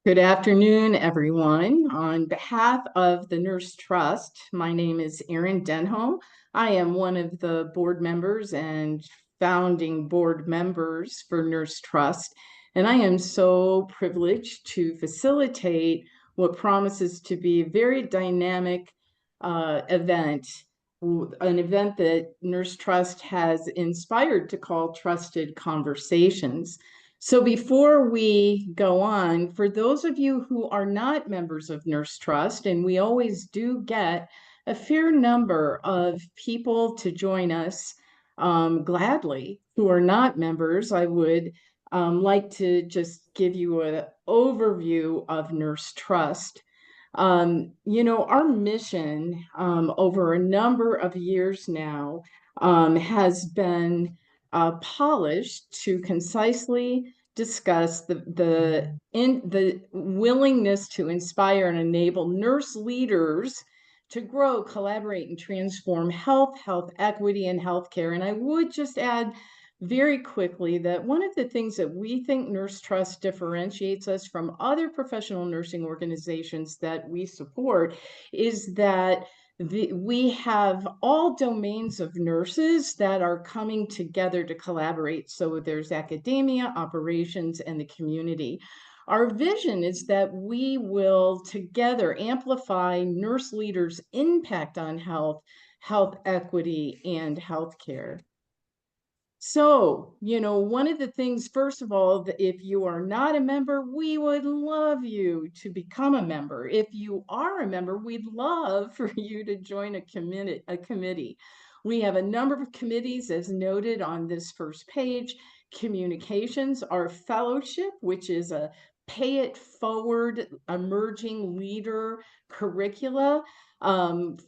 Good afternoon, everyone. On behalf of the Nurse Trust, my name is Erin Denholm. I am one of the board members and founding board members for Nurse Trust, and I am so privileged to facilitate what promises to be a very dynamic event, an event that Nurse Trust has inspired to call Trusted Conversations. So before we go on, for those of you who are not members of Nurse Trust, and we always do get a fair number of people to join us gladly who are not members, I would like to just give you an overview of Nurse Trust. Our mission over a number of years now has been polished to concisely discuss the willingness to inspire and enable nurse leaders to grow, collaborate, and transform health equity, and healthcare. And I would just add very quickly that one of the things that we think Nurse Trust differentiates us from other professional nursing organizations that we support is that we have all domains of nurses that are coming together to collaborate. So there's academia, operations, and the community. Our vision is that we will together amplify nurse leaders' impact on health equity, and healthcare. So, one of the things, first of all, if you are not a member, we would love you to become a member. If you are a member, we'd love for you to join a committee. We have a number of committees as noted on this first page. Communications, our fellowship, which is a pay it forward emerging leader curricula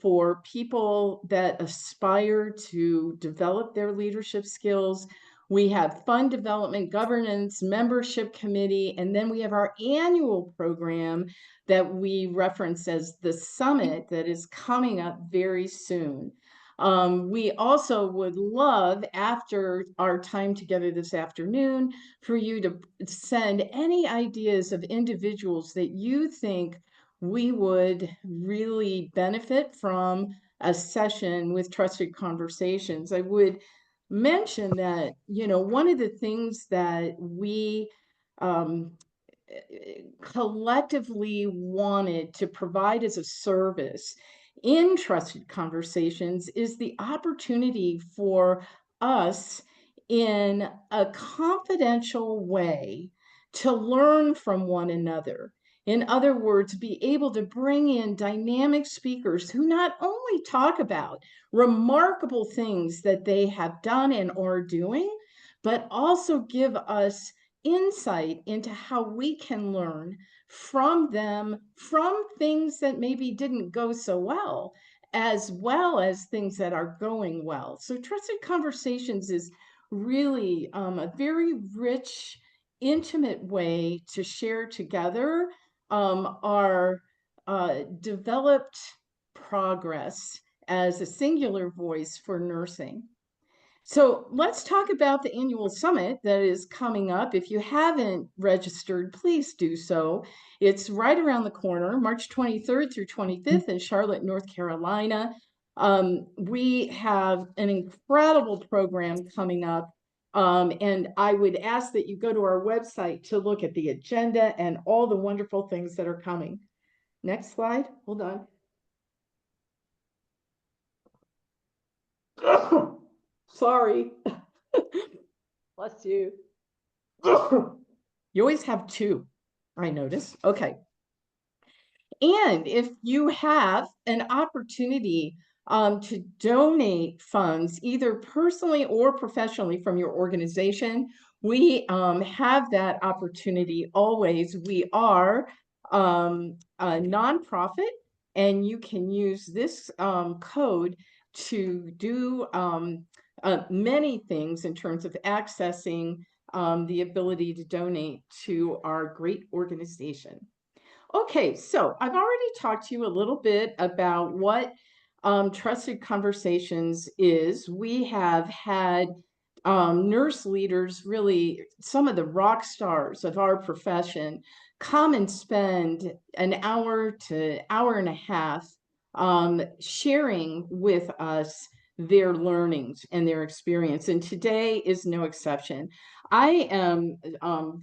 for people that aspire to develop their leadership skills. We have fund development, governance, membership committee, and then we have our annual program that we reference as the summit that is coming up very soon. We also would love, after our time together this afternoon, for you to send any ideas of individuals that you think we would really benefit from a session with Trusted Conversations. I would mention that, one of the things that we collectively wanted to provide as a service in Trusted Conversations is the opportunity for us in a confidential way to learn from one another. In other words, be able to bring in dynamic speakers who not only talk about remarkable things that they have done and are doing, but also give us insight into how we can learn from them, from things that maybe didn't go so well as things that are going well. So Trusted Conversations is really a very rich, intimate way to share together our developed progress as a singular voice for nursing. So let's talk about the annual summit that is coming up. If you haven't registered, please do so. It's right around the corner, March 23rd through 25th in Charlotte, North Carolina. We have an incredible program coming up. And I would ask that you go to our website to look at the agenda and all the wonderful things that are coming. Next slide. Hold on. Sorry. Bless you. You always have two, I notice. Okay. And if you have an opportunity to donate funds, either personally or professionally from your organization, we have that opportunity always. We are a nonprofit, and you can use this code to do many things in terms of accessing the ability to donate to our great organization. Okay, so I've already talked to you a little bit about what Trusted Conversations is. We have had nurse leaders, really some of the rock stars of our profession, come and spend an hour to hour and a half sharing with us their learnings and their experience. And today is no exception. I am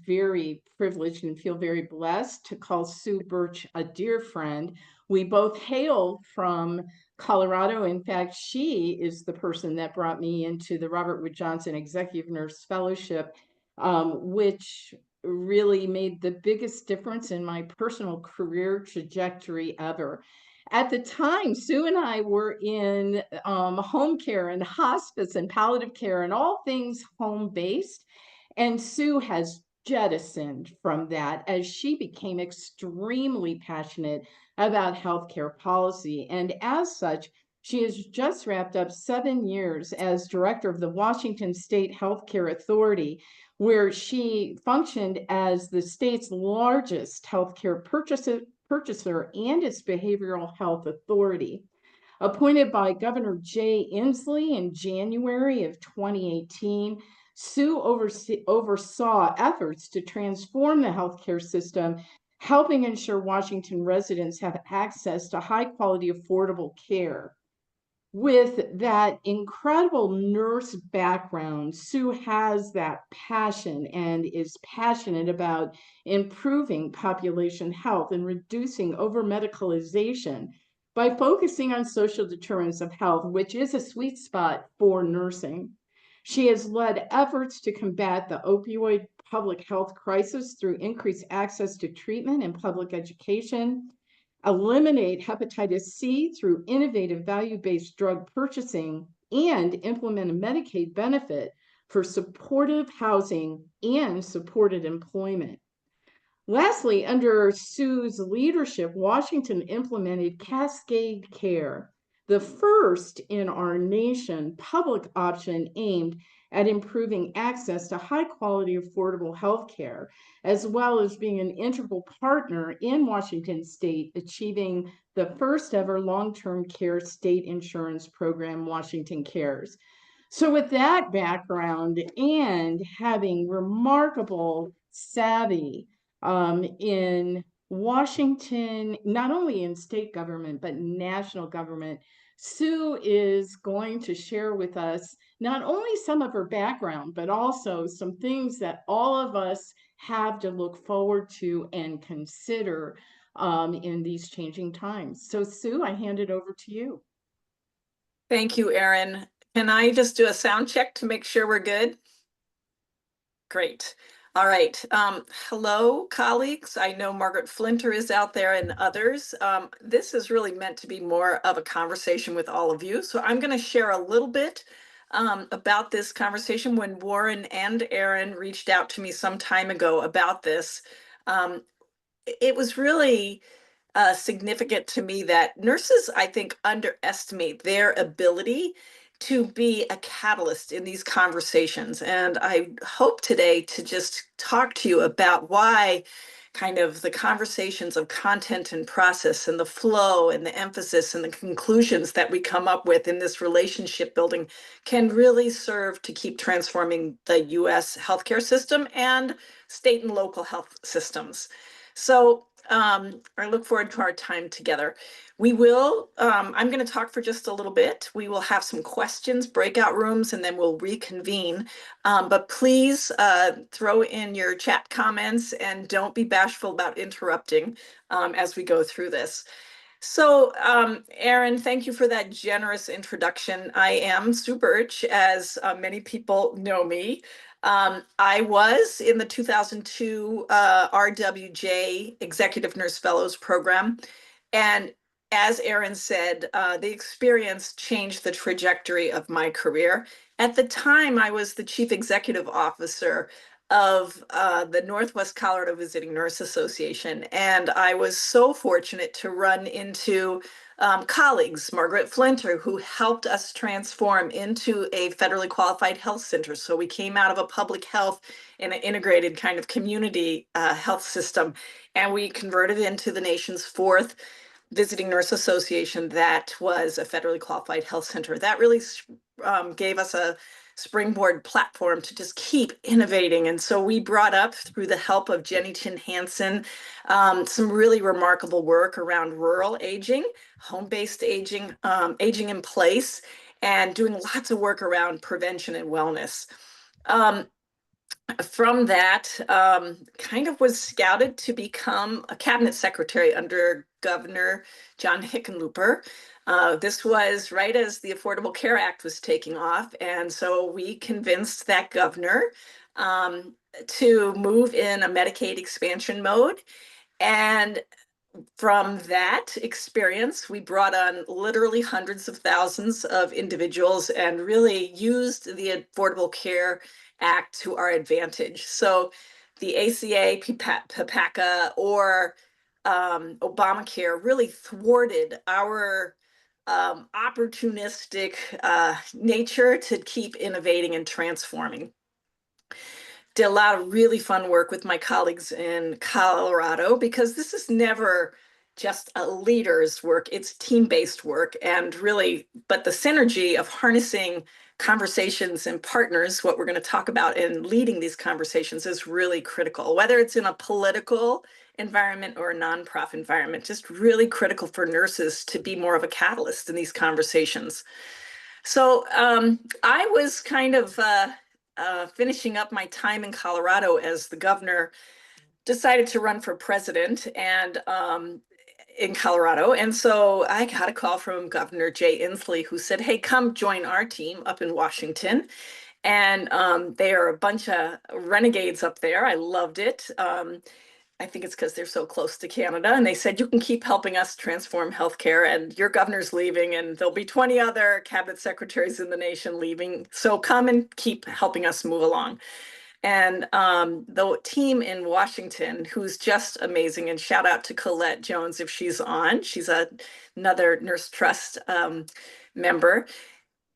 very privileged and feel very blessed to call Sue Birch a dear friend. We both hail from Colorado. In fact, she is the person that brought me into the Robert Wood Johnson Executive Nurse Fellowship, which really made the biggest difference in my personal career trajectory ever. At the time, Sue and I were in home care and hospice and palliative care and all things home-based. And Sue has jettisoned from that as she became extremely passionate about healthcare policy. And as such, she has just wrapped up 7 years as director of the Washington State Healthcare Authority, where she functioned as the state's largest healthcare purchaser and its behavioral health authority. Appointed by Governor Jay Inslee in January of 2018, Sue oversaw efforts to transform the healthcare system, helping ensure Washington residents have access to high quality, affordable care. With that incredible nurse background, Sue has that passion and is passionate about improving population health and reducing over medicalization by focusing on social determinants of health, which is a sweet spot for nursing. She has led efforts to combat the opioid public health crisis through increased access to treatment and public education, eliminate hepatitis C through innovative value-based drug purchasing, and implement a Medicaid benefit for supportive housing and supported employment. Lastly, under Sue's leadership, Washington implemented Cascade Care, the first in our nation public option aimed at improving access to high quality, affordable health care, as well as being an integral partner in Washington state achieving the first ever long-term care state insurance program, Washington Cares. So with that background and having remarkable savvy in Washington, not only in state government, but national government, Sue is going to share with us not only some of her background, but also some things that all of us have to look forward to and consider in these changing times. So Sue, I hand it over to you. Thank you, Erin. Can I just do a sound check to make sure we're good? Great. All right. Hello, colleagues. I know Margaret Flinter is out there and others. This is really meant to be more of a conversation with all of you. So I'm going to share a little bit about this conversation. When Warren and Erin reached out to me some time ago about this, it was really significant to me that nurses, I think, underestimate their ability to be a catalyst in these conversations. And I hope today to just talk to you about why kind of the conversations of content and process and the flow and the emphasis and the conclusions that we come up with in this relationship building can really serve to keep transforming the US healthcare system and state and local health systems. So I look forward to our time together. We will, I'm going to talk for just a little bit. We will have some questions, breakout rooms, and then we'll reconvene. But please throw in your chat comments and don't be bashful about interrupting as we go through this. So, Erin, thank you for that generous introduction. I am Sue Birch, as many people know me. I was in the 2002 RWJ Executive Nurse Fellows Program. And as Erin said, the experience changed the trajectory of my career. At the time, I was the Chief Executive Officer of the Northwest Colorado Visiting Nurse Association. And I was so fortunate to run into colleagues, Margaret Flinter, who helped us transform into a federally qualified health center. So we came out of a public health and an integrated kind of community health system, and we converted into the nation's fourth visiting nurse association that was a federally qualified health center. That really gave us a springboard platform to just keep innovating. And so we brought up, through the help of Jenny Chin Hansen, some really remarkable work around rural aging, home-based aging, aging in place, and doing lots of work around prevention and wellness. Um, from that, kind of was scouted to become a cabinet secretary under Governor John Hickenlooper. This was right as the Affordable Care Act was taking off. And so we convinced that governor to move in a Medicaid expansion mode. And from that experience, we brought on literally hundreds of thousands of individuals and really used the Affordable Care Act to our advantage. So the ACA, PPACA, or Obamacare really thwarted our opportunistic nature to keep innovating and transforming. Did a lot of really fun work with my colleagues in Colorado, because this is never just a leader's work, it's team-based work. And really, but the synergy of harnessing conversations and partners, what we're going to talk about in leading these conversations, is really critical, whether it's in a political environment or a nonprofit environment. Just really critical for nurses to be more of a catalyst in these conversations. So I was kind of finishing up my time in Colorado as the governor, decided to run for president and in Colorado. And so I got a call from Governor Jay Inslee, who said, "Hey, come join our team up in Washington." And they are a bunch of renegades up there. I loved it. I think it's because they're so close to Canada. And they said, "You can keep helping us transform healthcare, and your governor's leaving, and there'll be 20 other cabinet secretaries in the nation leaving. So come and keep helping us move along." And the team in Washington, who's just amazing, and shout out to Colette Jones if she's on. She's another Nurse Trust member.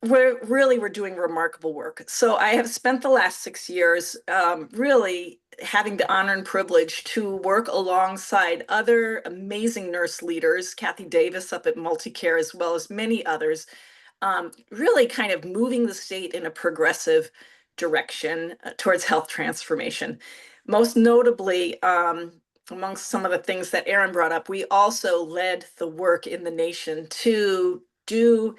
We're doing remarkable work. So I have spent the last 6 years really having the honor and privilege to work alongside other amazing nurse leaders, Kathy Davis up at Multicare, as well as many others, really kind of moving the state in a progressive direction towards health transformation. Most notably, amongst some of the things that Aaron brought up, we also led the work in the nation to do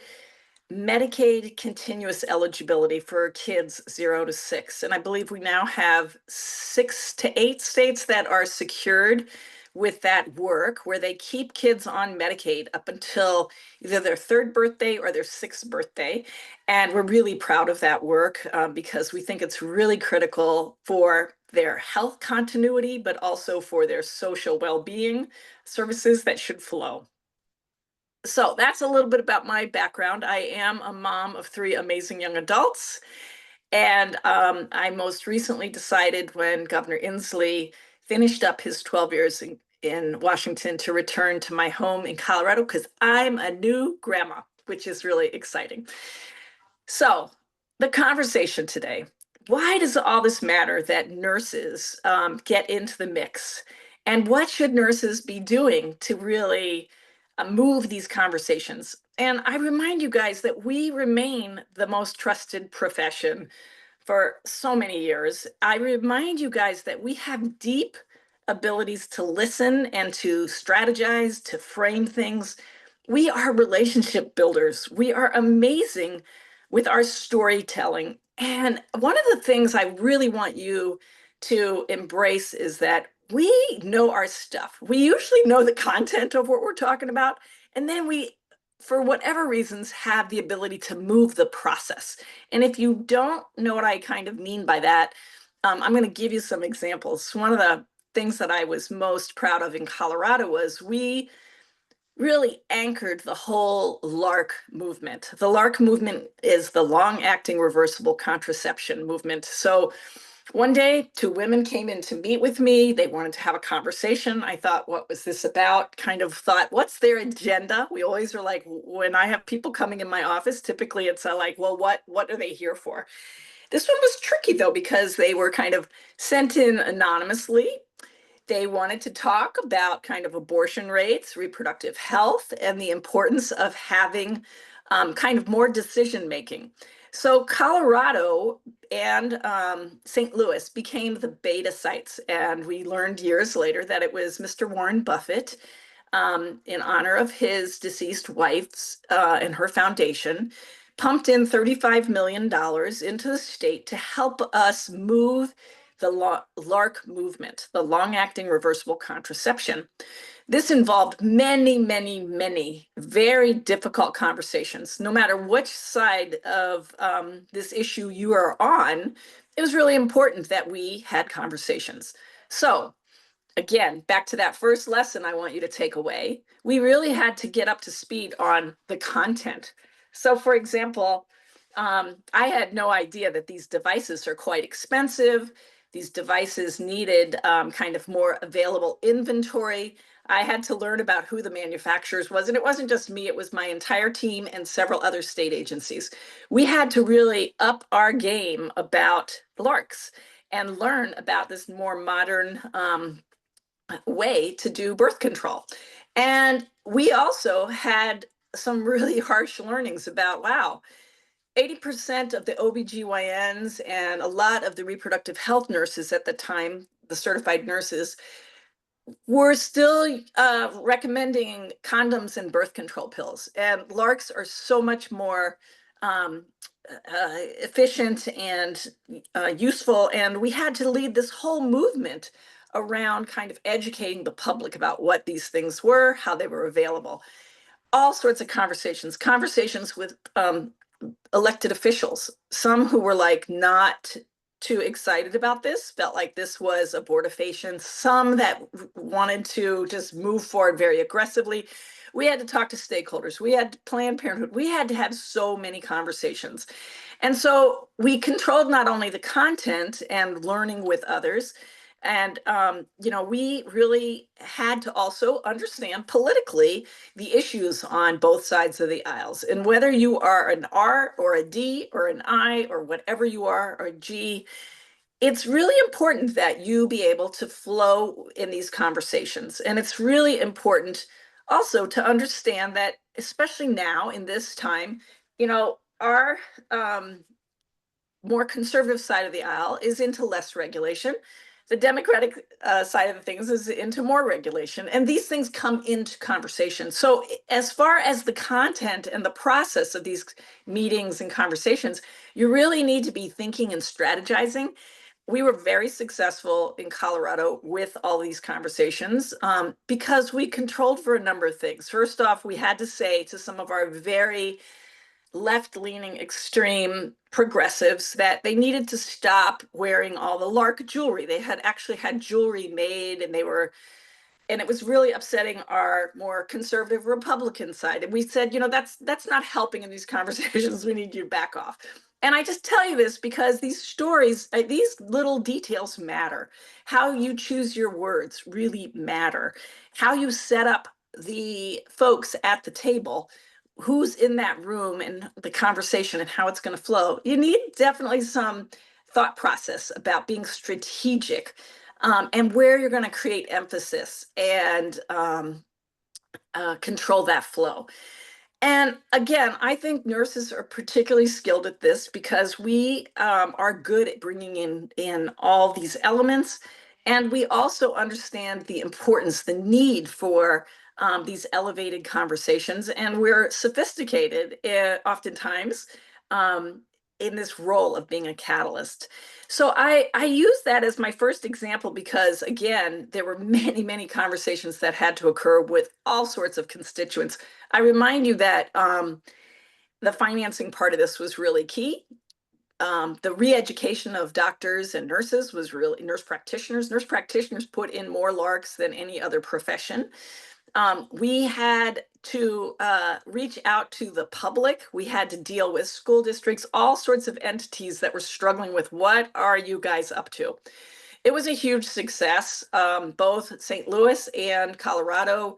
Medicaid continuous eligibility for kids 0 to 6. And I believe we now have 6 to 8 states that are secured with that work, where they keep kids on Medicaid up until either their 3rd birthday or their 6th birthday. And we're really proud of that work because we think it's really critical for their health continuity, but also for their social well-being services that should flow. So that's a little bit about my background. I am a mom of 3 amazing young adults. And I most recently decided, when Governor Inslee finished up his 12 years in Washington, to return to my home in Colorado, because I'm a new grandma, which is really exciting. So the conversation today: why does all this matter that nurses get into the mix? And what should nurses be doing to really move these conversations? And I remind you guys that we remain the most trusted profession for so many years. I remind you guys that we have deep abilities to listen and to strategize, to frame things. We are relationship builders. We are amazing with our storytelling. And one of the things I really want you to embrace is that we know our stuff. We usually know the content of what we're talking about, and then we, for whatever reasons, have the ability to move the process. And if you don't know what I kind of mean by that, I'm going to give you some examples. One of the things that I was most proud of in Colorado was we really anchored the whole LARC movement. The LARC movement is the long-acting reversible contraception movement. So one day, 2 women came in to meet with me. They wanted to have a conversation. I thought, what was this about? Kind of thought, what's their agenda? We always are like, when I have people coming in my office, typically it's like, well, what are they here for? This one was tricky, though, because they were kind of sent in anonymously. They wanted to talk about kind of abortion rates, reproductive health, and the importance of having kind of more decision making. So Colorado and St. Louis became the beta sites, and we learned years later that it was Mr. Warren Buffett, in honor of his deceased wife's and her foundation, pumped in $35 million into the state to help us move the LARC movement, the long-acting reversible contraception. This involved many, many, many very difficult conversations. No matter which side of this issue you are on, it was really important that we had conversations. So again, back to that first lesson I want you to take away, we really had to get up to speed on the content. So for example, I had no idea that these devices are quite expensive. These devices needed kind of more available inventory. I had to learn about who the manufacturers was, and it wasn't just me, it was my entire team and several other state agencies. We had to really up our game about LARCs and learn about this more modern way to do birth control. And we also had some really harsh learnings about, wow, 80% of the OBGYNs and a lot of the reproductive health nurses at the time, the certified nurses, were still recommending condoms and birth control pills. And LARCs are so much more efficient and useful. And we had to lead this whole movement around kind of educating the public about what these things were, how they were available. All sorts of conversations with elected officials, some who were like not too excited about this, felt like this was abortifacient, some that wanted to just move forward very aggressively. We had to talk to stakeholders. We had Planned Parenthood. We had to have so many conversations. And so we controlled not only the content and learning with others, and we really had to also understand politically the issues on both sides of the aisles. And whether you are an R or a D or an I or whatever you are, or a G, it's really important that you be able to flow in these conversations. And it's really important also to understand that, especially now in this time, our more conservative side of the aisle is into less regulation. The Democratic side of the things is into more regulation. And these things come into conversation. So as far as the content and the process of these meetings and conversations, you really need to be thinking and strategizing. We were very successful in Colorado with all these conversations because we controlled for a number of things. First off, we had to say to some of our very left-leaning extreme progressives that they needed to stop wearing all the LARC jewelry. They had actually had jewelry made, and it was really upsetting our more conservative Republican side. And we said, that's not helping in these conversations. We need you to back off. And I just tell you this because these stories, these little details matter. How you choose your words really matter. How you set up the folks at the table, who's in that room and the conversation and how it's going to flow. You need definitely some thought process about being strategic and where you're going to create emphasis and control that flow. And again, I think nurses are particularly skilled at this because we are good at bringing in all these elements. And we also understand the importance, the need for these elevated conversations. And we're sophisticated oftentimes in this role of being a catalyst. So I use that as my first example because, again, there were many, many conversations that had to occur with all sorts of constituents. I remind you that the financing part of this was really key. The re-education of doctors and nurses was really, nurse practitioners. Nurse practitioners put in more LARCs than any other profession. We had to reach out to the public. We had to deal with school districts, all sorts of entities that were struggling with what are you guys up to? It was a huge success. Both St. Louis and Colorado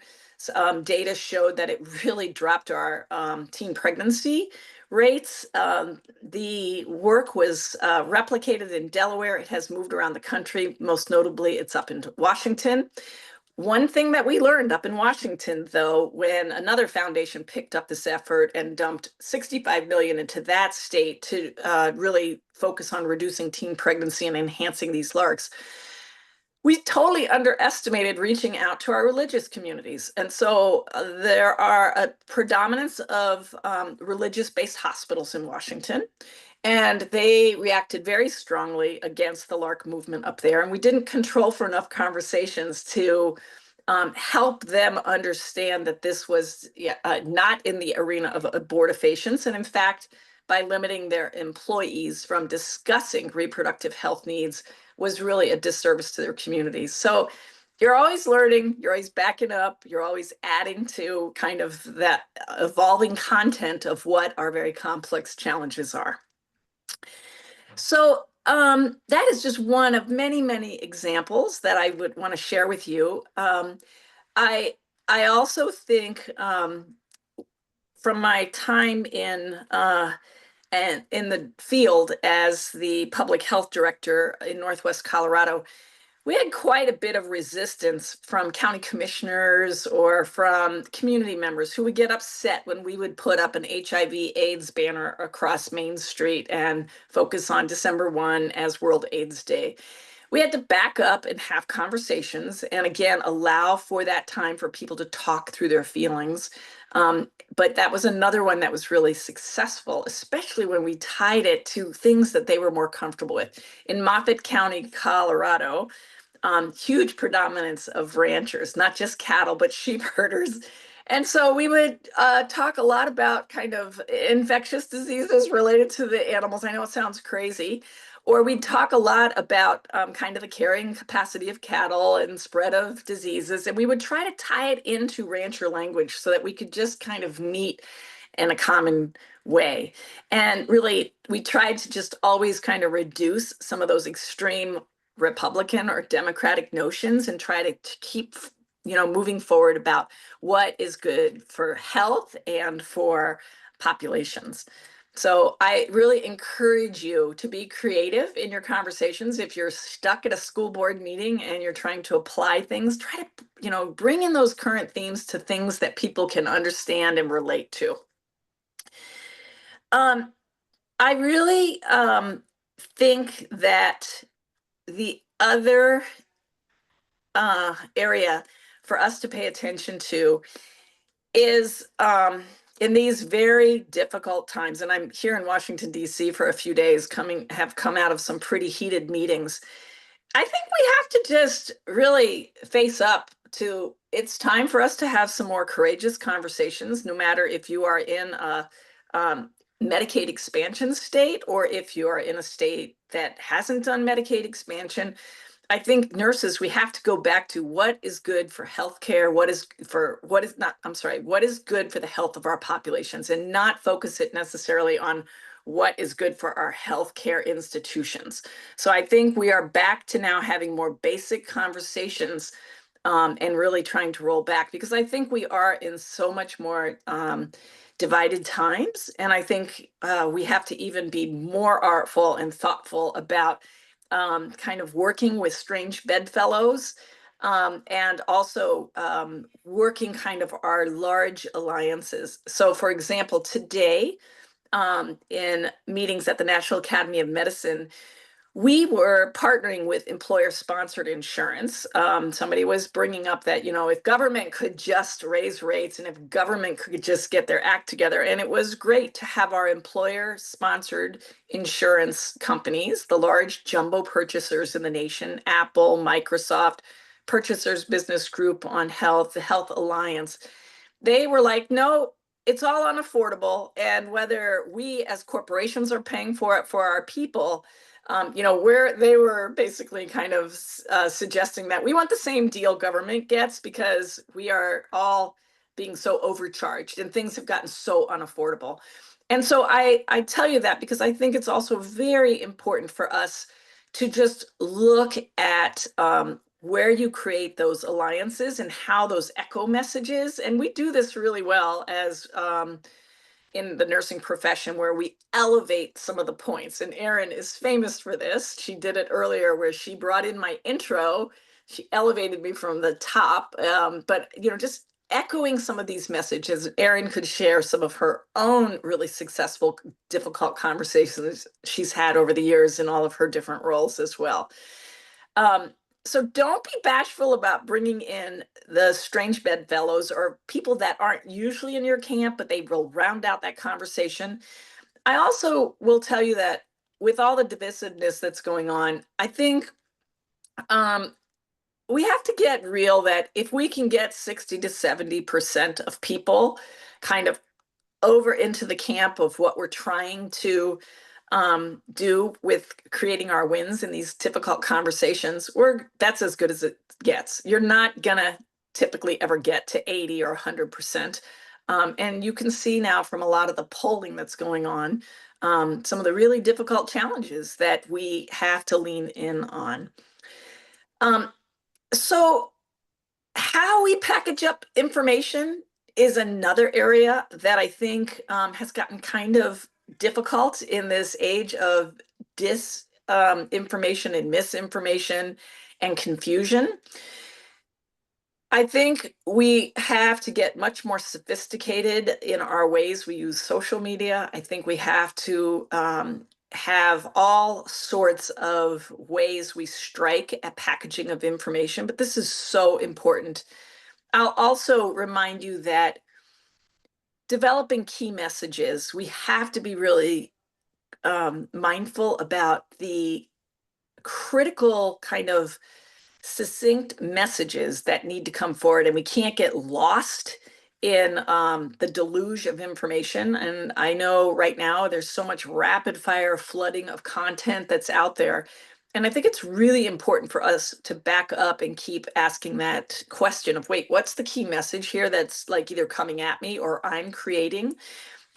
data showed that it really dropped our teen pregnancy rates. The work was replicated in Delaware. It has moved around the country. Most notably, it's up in Washington. One thing that we learned up in Washington, though, when another foundation picked up this effort and dumped 65 million into that state to really focus on reducing teen pregnancy and enhancing these larks, we totally underestimated reaching out to our religious communities. And so there are a predominance of religious-based hospitals in Washington, and they reacted very strongly against the LARC movement up there. And we didn't control for enough conversations to help them understand that this was not in the arena of abortifacients. And in fact, by limiting their employees from discussing reproductive health needs was really a disservice to their communities. So you're always learning, you're always backing up, you're always adding to kind of that evolving content of what our very complex challenges are. So that is just one of many, many examples that I would want to share with you. I I also think from my time and in the field as the public health director in Northwest Colorado, we had quite a bit of resistance from county commissioners or from community members who would get upset when we would put up an HIV/AIDS banner across Main Street and focus on December 1 as World AIDS Day. We had to back up and have conversations and again allow for that time for people to talk through their feelings. But that was another one that was really successful, especially when we tied it to things that they were more comfortable with. In Moffat County, Colorado, huge predominance of ranchers, not just cattle, but sheep herders. And so we would talk a lot about kind of infectious diseases related to the animals. I know it sounds crazy. Or we'd talk a lot about kind of the carrying capacity of cattle and spread of diseases. And we would try to tie it into rancher language so that we could just kind of meet in a common way. And really, we tried to just always kind of reduce some of those extreme Republican or Democratic notions and try to keep, moving forward about what is good for health and for populations. So I really encourage you to be creative in your conversations. If you're stuck at a school board meeting and you're trying to apply things, try to, bring in those current themes to things that people can understand and relate to. I really think that the other area for us to pay attention to is in these very difficult times, and I'm here in Washington, D.C. for a few days, have come out of some pretty heated meetings. I think we have to just really face up to it's time for us to have some more courageous conversations, no matter if you are in a Medicaid expansion state or if you are in a state that hasn't done Medicaid expansion. I think nurses, we have to go back to what is good for healthcare, what is good for the health of our populations, and not focus it necessarily on what is good for our healthcare institutions. So I think we are back to now having more basic conversations and really trying to roll back, because I think we are in so much more divided times. And I think we have to even be more artful and thoughtful about kind of working with strange bedfellows and also working kind of our large alliances. So for example, today in meetings at the National Academy of Medicine, we were partnering with employer-sponsored insurance. Somebody was bringing up that, if government could just raise rates and if government could just get their act together, and it was great to have our employer-sponsored insurance companies, the large jumbo purchasers in the nation, Apple, Microsoft, Purchasers Business Group on Health, the Health Alliance. They were like, no, it's all unaffordable. And whether we as corporations are paying for it for our people, where they were basically kind of suggesting that we want the same deal government gets because we are all being so overcharged and things have gotten so unaffordable. And so I tell you that because I think it's also very important for us to just look at where you create those alliances and how those echo messages, and we do this really well as in the nursing profession, where we elevate some of the points. And Erin is famous for this. She did it earlier where she brought in my intro. she elevated me from the top. But just echoing some of these messages, Erin could share some of her own really successful, difficult conversations she's had over the years in all of her different roles as well. Um, so don't be bashful about bringing in the strange bedfellows or people that aren't usually in your camp, but they will round out that conversation. I also will tell you that with all the divisiveness that's going on, I think um, we have to get real that if we can get 60 to 70% of people kind of over into the camp of what we're trying to do with creating our wins in these difficult conversations, that's as good as it gets. You're not gonna typically ever get to 80 or 100%. And you can see now from a lot of the polling that's going on, some of the really difficult challenges that we have to lean in on. Um, so how we package up information is another area that I think has gotten kind of difficult in this age of disinformation and misinformation and confusion. I think we have to get much more sophisticated in our ways we use social media. I think we have to have all sorts of ways we strike at packaging of information, but this is so important. I'll also remind you that developing key messages, we have to be really mindful about the critical kind of succinct messages that need to come forward, and we can't get lost in the deluge of information. And I know right now there's so much rapid fire flooding of content that's out there. And I think it's really important for us to back up and keep asking that question of, wait, what's the key message here that's like either coming at me or I'm creating?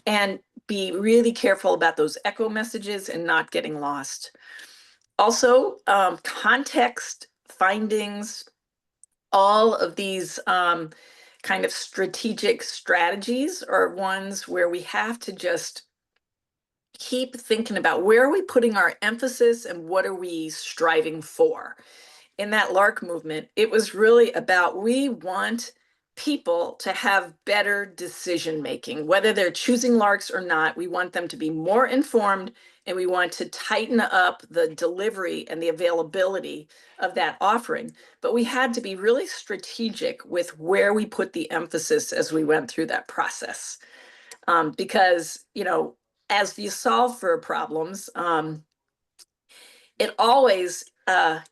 And be really careful about those echo messages and not getting lost. Also, context, findings, all of these kind of strategic strategies are ones where we have to just keep thinking about where are we putting our emphasis and what are we striving for. In that LARC movement, it was really about we want people to have better decision making, whether they're choosing LARCs or not. We want them to be more informed, and we want to tighten up the delivery and the availability of that offering. But we had to be really strategic with where we put the emphasis as we went through that process. Because, as you solve for problems, it always, I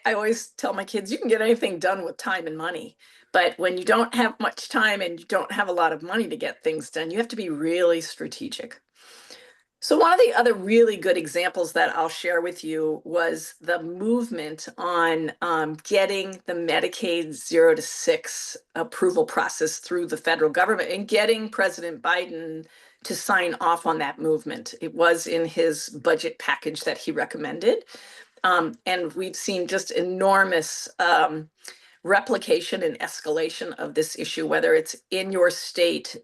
always tell my kids, you can get anything done with time and money. But when you don't have much time and you don't have a lot of money to get things done, you have to be really strategic. So one of the other really good examples that I'll share with you was the movement on getting the Medicaid 0 to 6 approval process through the federal government and getting President Biden to sign off on that movement. It was in his budget package that he recommended. And we've seen just enormous replication and escalation of this issue, whether it's in your state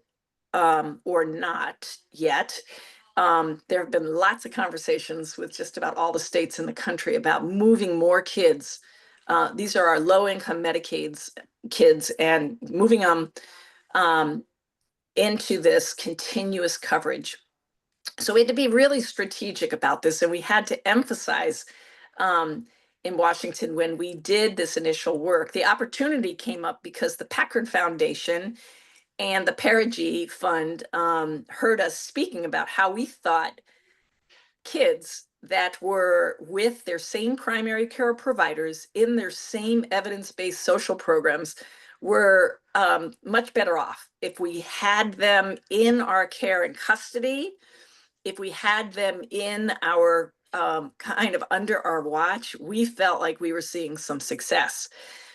or not yet. There have been lots of conversations with just about all the states in the country about moving more kids. These are our low-income Medicaid's kids, and moving them into this continuous coverage. So we had to be really strategic about this, and we had to emphasize in Washington when we did this initial work. The opportunity came up because the Packard Foundation and the Perigee Fund heard us speaking about how we thought kids that were with their same primary care providers in their same evidence-based social programs were much better off if we had them in our care and custody, if we had them in our kind of under our watch. We felt like we were seeing some success.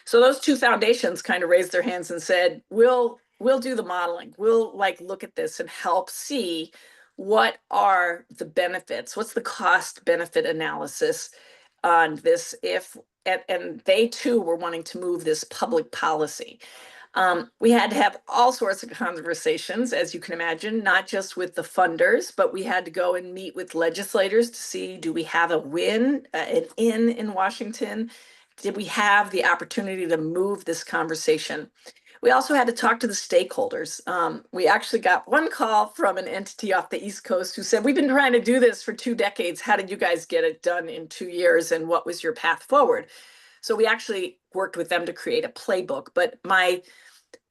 So those two foundations kind of raised their hands and said, we'll do the modeling. We'll look at this and help see what are the benefits, what's the cost benefit analysis on this, and they too were wanting to move this public policy. We had to have all sorts of conversations, as you can imagine, not just with the funders, but we had to go and meet with legislators to see, do we have a win, an in Washington? did we have the opportunity to move this conversation? We also had to talk to the stakeholders. We actually got one call from an entity off the East Coast who said, we've been trying to do this for 2 decades. How did you guys get it done in 2 years? And what was your path forward? So we actually worked with them to create a playbook. But my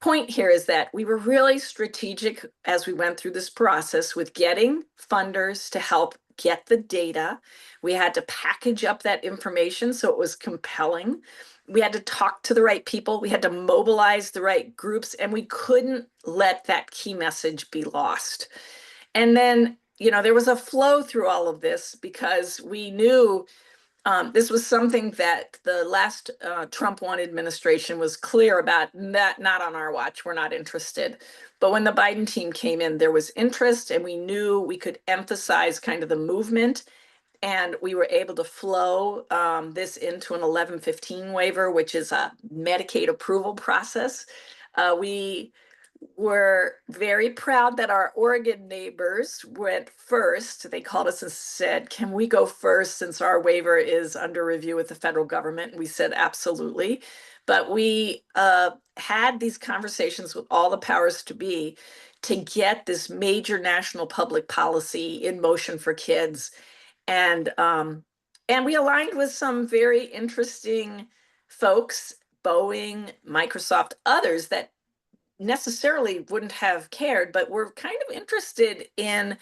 point here is that we were really strategic as we went through this process with getting funders to help get the data. We had to package up that information so it was compelling. We had to talk to the right people. We had to mobilize the right groups, and we couldn't let that key message be lost. And then, there was a flow through all of this because we knew this was something that the last Trump 1 administration was clear about, that not on our watch, we're not interested. But when the Biden team came in, there was interest, and we knew we could emphasize kind of the movement, and we were able to flow this into an 1115 waiver, which is a Medicaid approval process. We were very proud that our Oregon neighbors went first. They called us and said, can we go first since our waiver is under review with the federal government? And we said, absolutely. But we had these conversations with all the powers to be to get this major national public policy in motion for kids. And we aligned with some very interesting folks, Boeing, Microsoft, others that necessarily wouldn't have cared, but were kind of interested in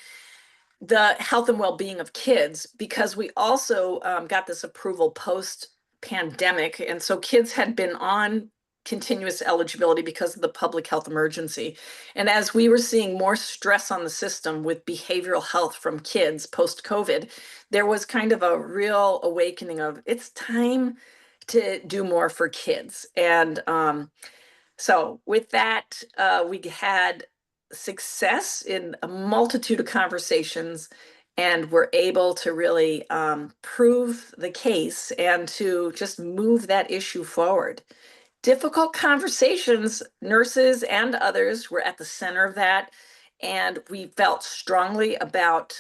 the health and well-being of kids because we also got this approval post-pandemic. And so kids had been on continuous eligibility because of the public health emergency. And as we were seeing more stress on the system with behavioral health from kids post-COVID, there was kind of a real awakening of it's time to do more for kids. And so with that, we had success in a multitude of conversations, and were able to really prove the case and to just move that issue forward. Difficult conversations, nurses and others were at the center of that, and we felt strongly about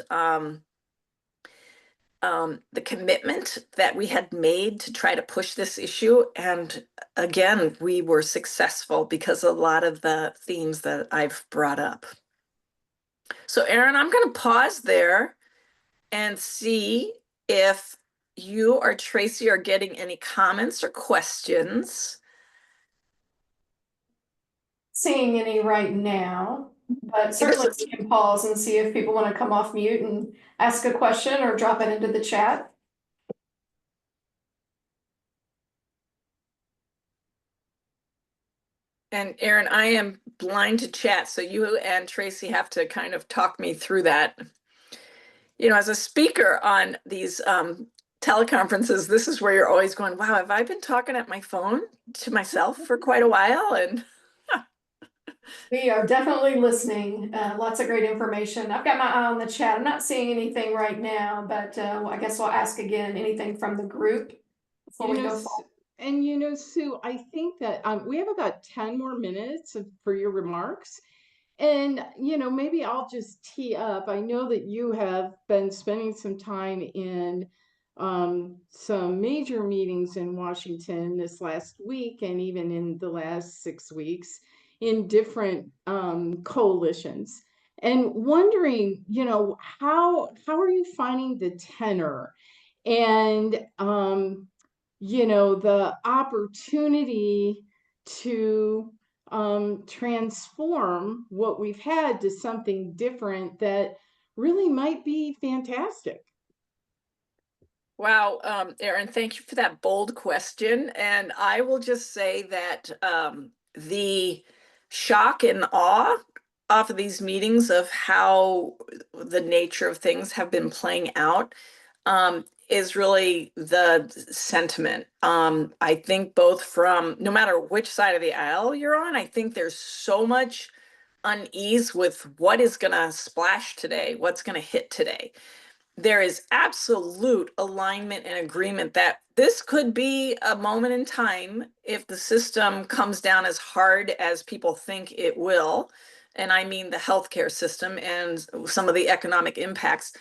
the commitment that we had made to try to push this issue. And again, we were successful because of a lot of the themes that I've brought up. So Erin, I'm going to pause there and see if you or Tracy are getting any comments or questions. Seeing any right now, but certainly we can pause and see if people want to come off mute and ask a question or drop it into the chat. And Erin, I am blind to chat, so you and Tracy have to kind of talk me through that. As a speaker on these teleconferences, this is where you're always going, wow, have I been talking at my phone to myself for quite a while? And we are definitely listening. Lots of great information. I've got my eye on the chat. I'm not seeing anything right now, but I guess we'll ask again anything from the group before we go forward. And Sue, I think that we have about 10 more minutes for your remarks. And, maybe I'll just tee up. I know that you have been spending some time in some major meetings in Washington this last week and even in the last 6 weeks in different coalitions. And wondering, how are you finding the tenor and the opportunity to transform what we've had to something different that really might be fantastic? wow, Erin, thank you for that bold question. And I will just say that the shock and awe off of these meetings of how the nature of things have been playing out is really the sentiment. I think both from, no matter which side of the aisle you're on, I think there's so much unease with what is going to splash today, what's going to hit today. There is absolute alignment and agreement that this could be a moment in time if the system comes down as hard as people think it will. And I mean the healthcare system and some of the economic impacts,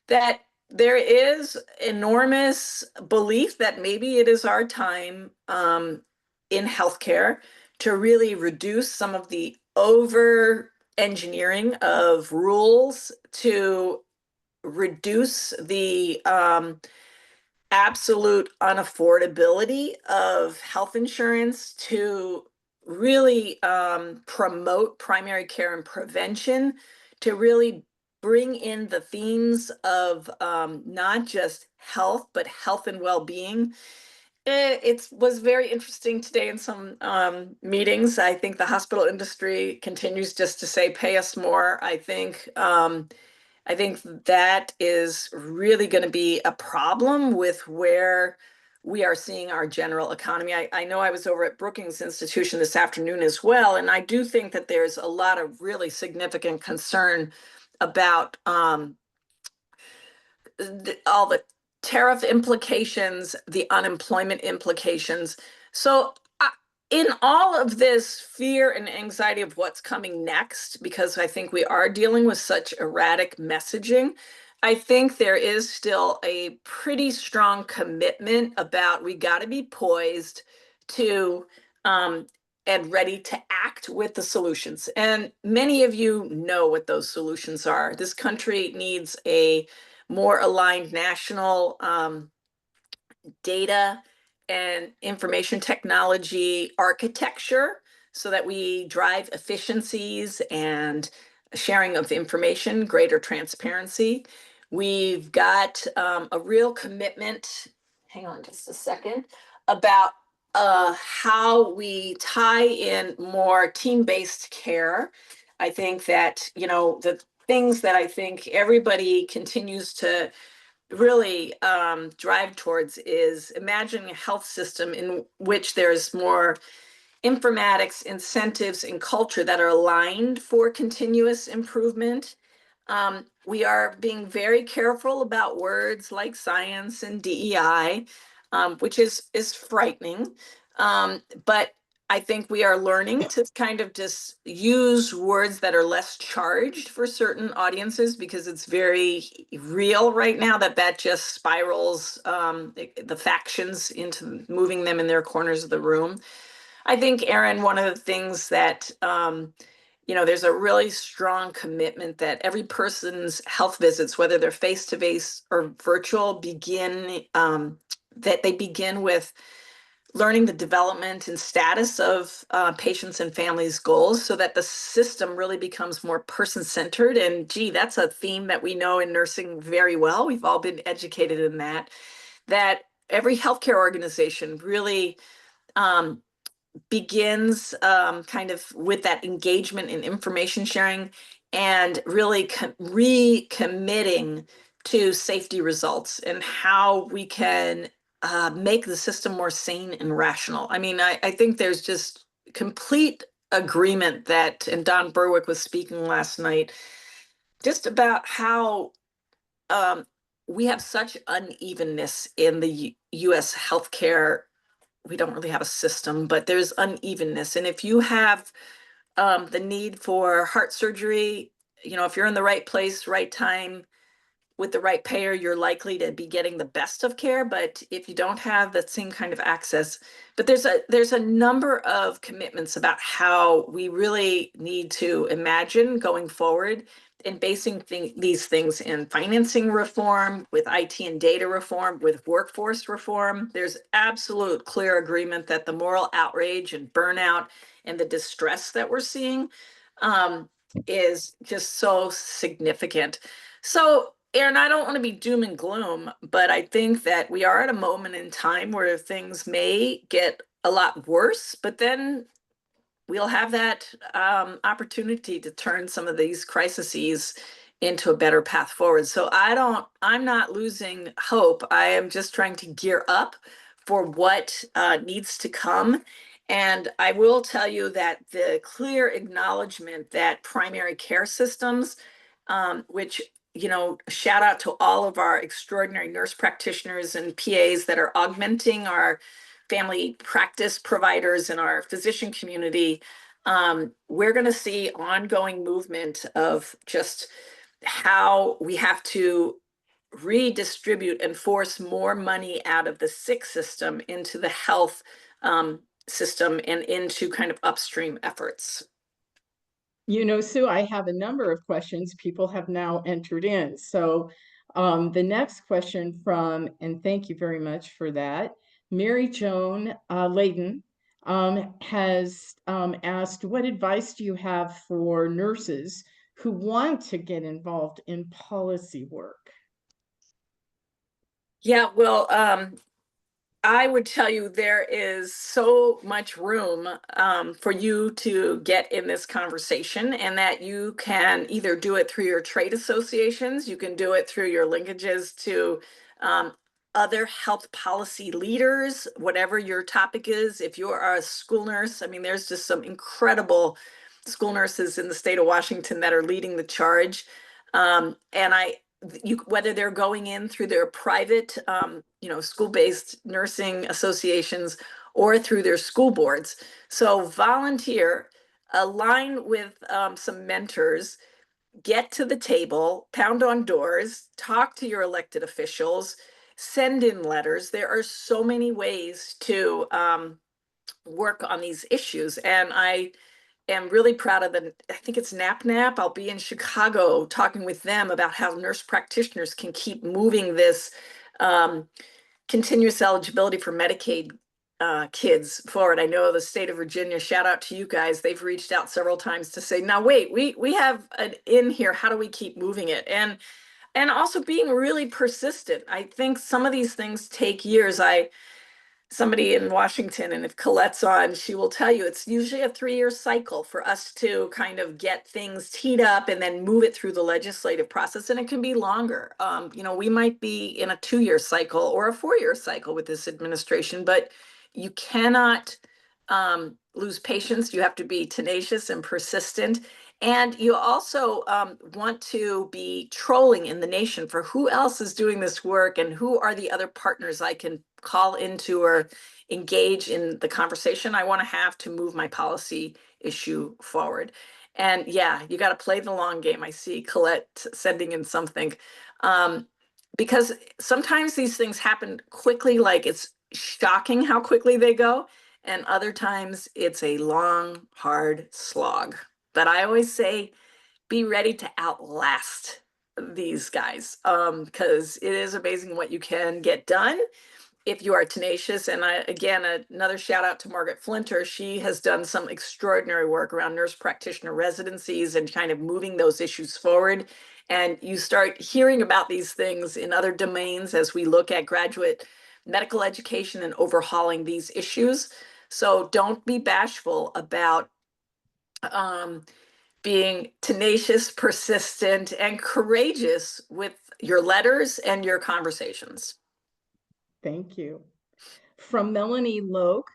that there is enormous belief that maybe it is our time in healthcare to really reduce some of the over engineering of rules, to reduce the absolute unaffordability of health insurance, to really promote primary care and prevention, to really bring in the themes of not just health, but health and well-being. It was very interesting today in some meetings. I think the hospital industry continues just to say, pay us more. I think that is really going to be a problem with where we are seeing our general economy. I know I was over at Brookings Institution this afternoon as well, and I do think that there's a lot of really significant concern about all the tariff implications, the unemployment implications. So, in all of this fear and anxiety of what's coming next, because I think we are dealing with such erratic messaging, I think there is still a pretty strong commitment about we got to be poised to and ready to act with the solutions. And many of you know what those solutions are. This country needs a more aligned national data and information technology architecture so that we drive efficiencies and sharing of information, greater transparency. We've got a real commitment, hang on just a second, about how we tie in more team-based care. I think that, the things that I think everybody continues to really drive towards is imagining a health system in which there's more informatics, incentives, and culture that are aligned for continuous improvement. We are being very careful about words like science and DEI, which is frightening. But I think we are learning to kind of just use words that are less charged for certain audiences, because it's very real right now that just spirals the factions into moving them in their corners of the room. I think, Erin, one of the things that there's a really strong commitment that every person's health visits, whether they're face-to-face or virtual, that they begin with learning the development and status of patients and families' goals, so that the system really becomes more person-centered. And gee, that's a theme that we know in nursing very well. We've all been educated in that every healthcare organization really begins kind of with that engagement and information sharing, and really recommitting to safety results and how we can make the system more sane and rational. I mean, I think there's just complete agreement that, and Don Berwick was speaking last night, just about how we have such unevenness in the US healthcare. We don't really have a system, but there's unevenness. And if you have the need for heart surgery, if you're in the right place, right time, with the right payer, you're likely to be getting the best of care. But if you don't have that same kind of access, but there's a number of commitments about how we really need to imagine going forward and basing these things in financing reform, with IT and data reform, with workforce reform. There's absolute clear agreement that the moral outrage and burnout and the distress that we're seeing is just so significant. So, Erin, I don't want to be doom and gloom, but I think that we are at a moment in time where things may get a lot worse, but then we'll have that opportunity to turn some of these crises into a better path forward. So I'm not losing hope. I am just trying to gear up for what needs to come. And I will tell you that the clear acknowledgement that primary care systems, which, shout out to all of our extraordinary nurse practitioners and PAs that are augmenting our family practice providers in our physician community, we're going to see ongoing movement of just how we have to redistribute and force more money out of the sick system into the health system and into kind of upstream efforts. You know, Sue, I have a number of questions people have now entered in. So the next question from, and thank you very much for that, Mary Joan Layden has asked, what advice do you have for nurses who want to get involved in policy work? Yeah, well, I would tell you there is so much room for you to get in this conversation, and that you can either do it through your trade associations, you can do it through your linkages to um, other health policy leaders, whatever your topic is. If you are a school nurse, I mean, there's just some incredible school nurses in the state of Washington that are leading the charge. And whether they're going in through their private, school-based nursing associations or through their school boards. So volunteer, align with some mentors, get to the table, pound on doors, talk to your elected officials, send in letters. There are so many ways to work on these issues. And I am really proud of I think it's NAP. I'll be in Chicago talking with them about how nurse practitioners can keep moving this continuous eligibility for Medicaid kids forward. I know the state of Virginia, shout out to you guys. They've reached out several times to say, now wait, we have an in here. How do we keep moving it? And also being really persistent. I think some of these things take years. Somebody in Washington, and if Colette's on, she will tell you it's usually a 3-year cycle for us to kind of get things teed up and then move it through the legislative process. And it can be longer. We might be in a 2-year cycle or a 4-year cycle with this administration, but you cannot lose patience. You have to be tenacious and persistent. And you also want to be trolling in the nation for who else is doing this work and who are the other partners I can call into or engage in the conversation I want to have to move my policy issue forward. And yeah, you got to play the long game. I see Colette sending in something. Because sometimes these things happen quickly, like it's shocking how quickly they go. And other times it's a long, hard slog. But I always say, be ready to outlast these guys, because it is amazing what you can get done if you are tenacious. And again, another shout out to Margaret Flinter. She has done some extraordinary work around nurse practitioner residencies and kind of moving those issues forward. And you start hearing about these things in other domains as we look at graduate medical education and overhauling these issues. So don't be bashful about being tenacious, persistent, and courageous with your letters and your conversations. Thank you. From Melanie Loke,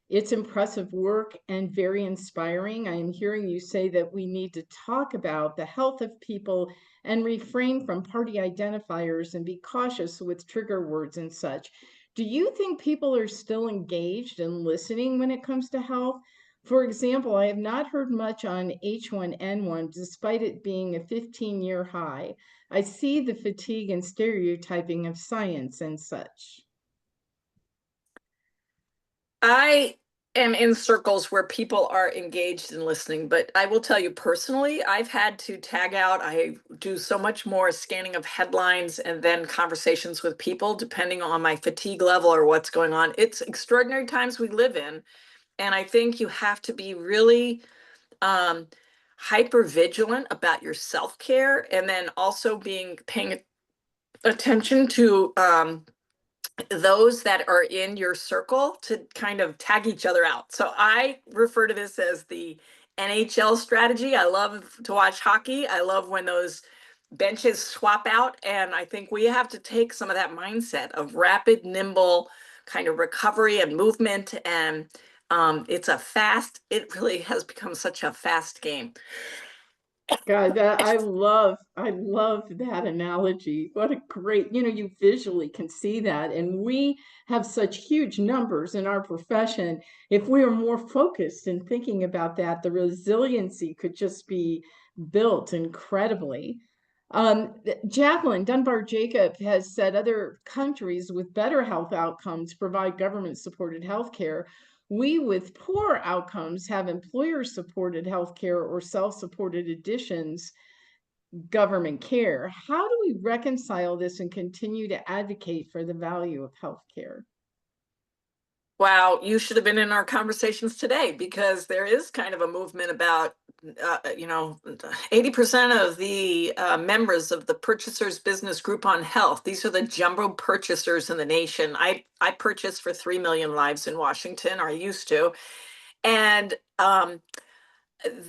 it's impressive work and very inspiring. I am hearing you say that we need to talk about the health of people and refrain from party identifiers and be cautious with trigger words and such. Do you think people are still engaged and listening when it comes to health? For example, I have not heard much on H1N1 despite it being a 15-year high. I see the fatigue and stereotyping of science and such. I am in circles where people are engaged in listening, but I will tell you personally, I've had to tag out. I do so much more scanning of headlines and then conversations with people, depending on my fatigue level or what's going on. It's extraordinary times we live in. And I think you have to be really hyper vigilant about your self-care, and then also paying attention to those that are in your circle to kind of tag each other out. So I refer to this as the NHL strategy. I love to watch hockey. I love when those benches swap out. And I think we have to take some of that mindset of rapid, nimble kind of recovery and movement. And it really has become such a fast game. God, I love that analogy. What a great, you visually can see that. And we have such huge numbers in our profession. If we are more focused in thinking about that, the resiliency could just be built incredibly. Jacqueline Dunbar-Jacob has said other countries with better health outcomes provide government-supported health care. We with poor outcomes have employer-supported health care or self-supported additions government care. How do we reconcile this and continue to advocate for the value of health care? Wow, you should have been in our conversations today, because there is kind of a movement about, 80% of the members of the Purchasers Business Group on Health. These are the jumbo purchasers in the nation. I purchase for 3 million lives in Washington, or I used to. And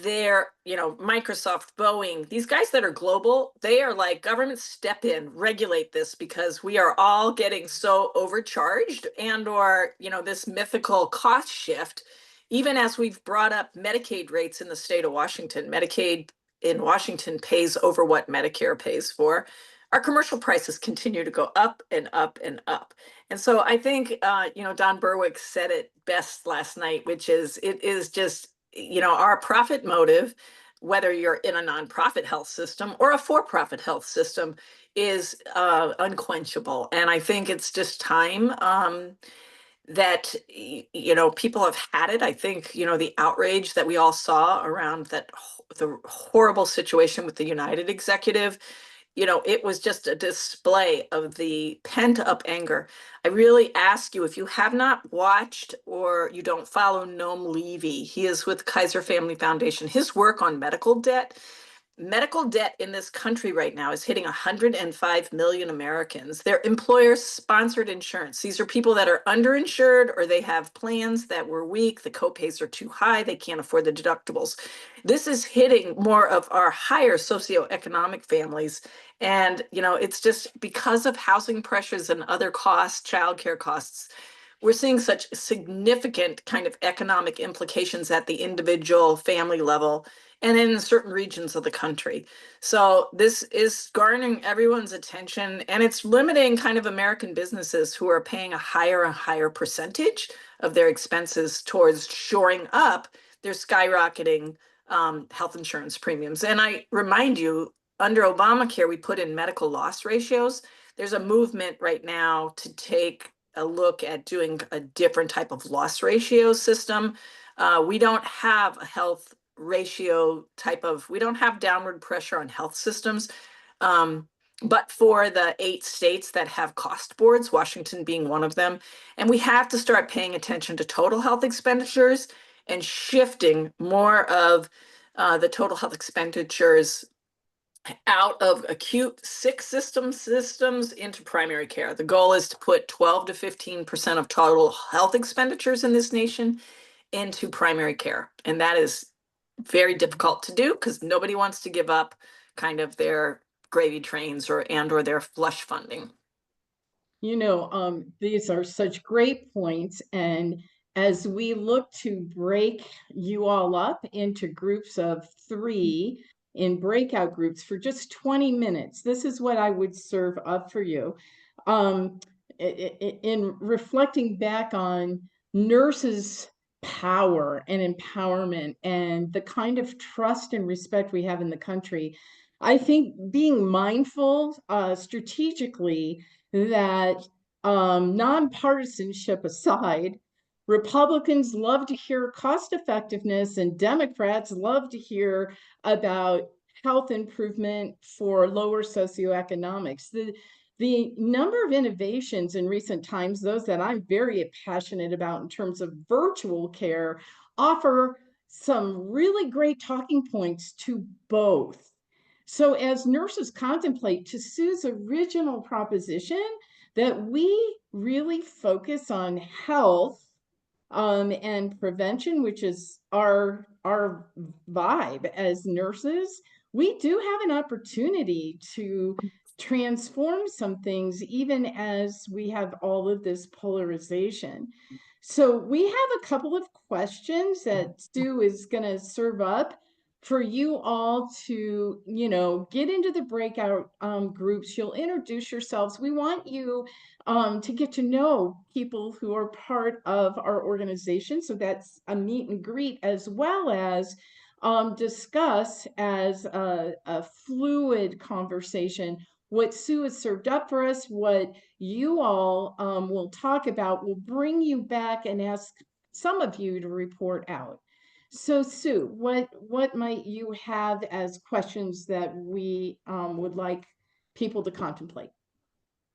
they're, Microsoft, Boeing, these guys that are global, they are like, government step in, regulate this, because we are all getting so overcharged, and or, this mythical cost shift. Even as we've brought up Medicaid rates in the state of Washington, Medicaid in Washington pays over what Medicare pays for. Our commercial prices continue to go up and up and up. And so I think, Don Berwick said it best last night, which is, it is just, our profit motive, whether you're in a nonprofit health system or a for-profit health system, is unquenchable. And I think it's just time that, people have had it. I think, the outrage that we all saw around the horrible situation with the United executive, it was just a display of the pent up anger. I really ask you, if you have not watched or you don't follow Noam Levy, he is with Kaiser Family Foundation. His work on medical debt in this country right now is hitting 105 million Americans. They're employer-sponsored insurance. These are people that are underinsured, or they have plans that were weak. The copays are too high. They can't afford the deductibles. This is hitting more of our higher socioeconomic families. And, it's just because of housing pressures and other costs, childcare costs, we're seeing such significant kind of economic implications at the individual family level and in certain regions of the country. So this is garnering everyone's attention, and it's limiting kind of American businesses who are paying a higher and higher percentage of their expenses towards shoring up their skyrocketing health insurance premiums. And I remind you, under Obamacare, we put in medical loss ratios. There's a movement right now to take a look at doing a different type of loss ratio system. We don't have a health ratio we don't have downward pressure on health systems. But for the 8 states that have cost boards, Washington being one of them, and we have to start paying attention to total health expenditures and shifting more of the total health expenditures out of acute sick systems into primary care. The goal is to put 12 to 15% of total health expenditures in this nation into primary care. And that is very difficult to do, because nobody wants to give up kind of their gravy trains or their flush funding. These are such great points. And as we look to break you all up into groups of 3 in breakout groups for just 20 minutes, this is what I would serve up for you. In reflecting back on nurses' power and empowerment and the kind of trust and respect we have in the country, I think being mindful strategically that nonpartisanship aside, Republicans love to hear cost effectiveness and Democrats love to hear about health improvement for lower socioeconomics. The number of innovations in recent times, those that I'm very passionate about in terms of virtual care, offer some really great talking points to both. So as nurses contemplate, to Sue's original proposition that we really focus on health and prevention, which is our vibe as nurses, we do have an opportunity to transform some things, even as we have all of this polarization. So we have a couple of questions that Sue is going to serve up for you all to, get into the breakout groups. You'll introduce yourselves. We want you to get to know people who are part of our organization. So that's a meet and greet, as well as discuss as a fluid conversation what Sue has served up for us, what you all will talk about. We'll bring you back and ask some of you to report out. So Sue, what might you have as questions that we would like people to contemplate?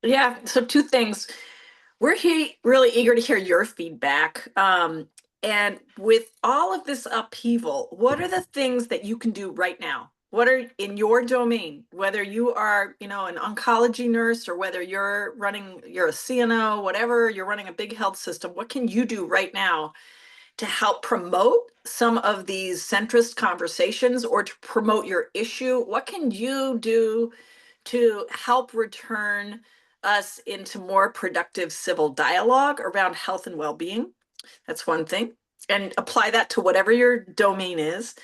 Yeah, so two things. We're really eager to hear your feedback. And with all of this upheaval, what are the things that you can do right now? What are in your domain, whether you are, an oncology nurse or whether you're a CNO, whatever, you're running a big health system, what can you do right now to help promote some of these centrist conversations or to promote your issue? What can you do to help return us into more productive civil dialogue around health and well-being? That's one thing. And apply that to whatever your domain is.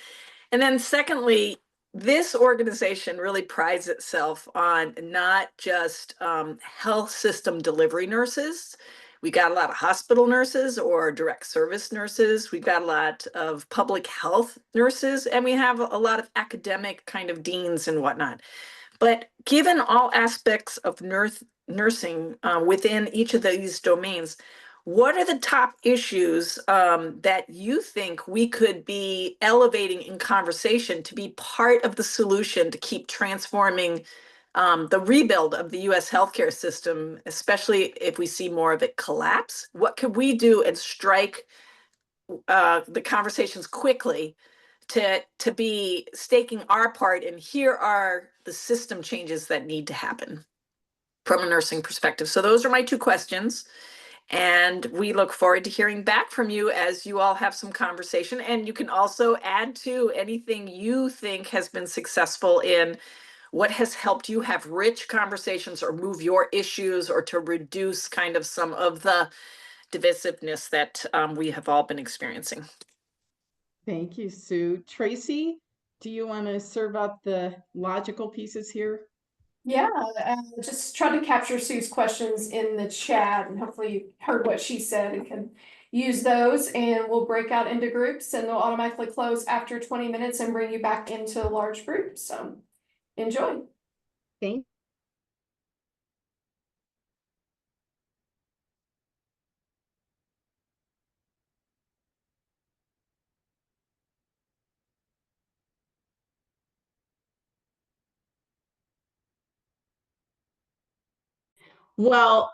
And then secondly, this organization really prides itself on not just health system delivery nurses. We got a lot of hospital nurses or direct service nurses. We've got a lot of public health nurses, and we have a lot of academic kind of deans and whatnot. But given all aspects of nursing within each of these domains, what are the top issues that you think we could be elevating in conversation to be part of the solution to keep transforming the rebuild of the US healthcare system, especially if we see more of it collapse? What could we do and strike the conversations quickly to be staking our part, and here are the system changes that need to happen from a nursing perspective? So those are my two questions. And we look forward to hearing back from you as you all have some conversation. And you can also add to anything you think has been successful in what has helped you have rich conversations or move your issues or to reduce kind of some of the divisiveness that we have all been experiencing. Thank you, Sue. Tracy, do you want to serve up the logical pieces here? Yeah, just try to capture Sue's questions in the chat, and hopefully you heard what she said and can use those, and we'll break out into groups and they'll automatically close after 20 minutes and bring you back into large groups. So enjoy. Thank Well,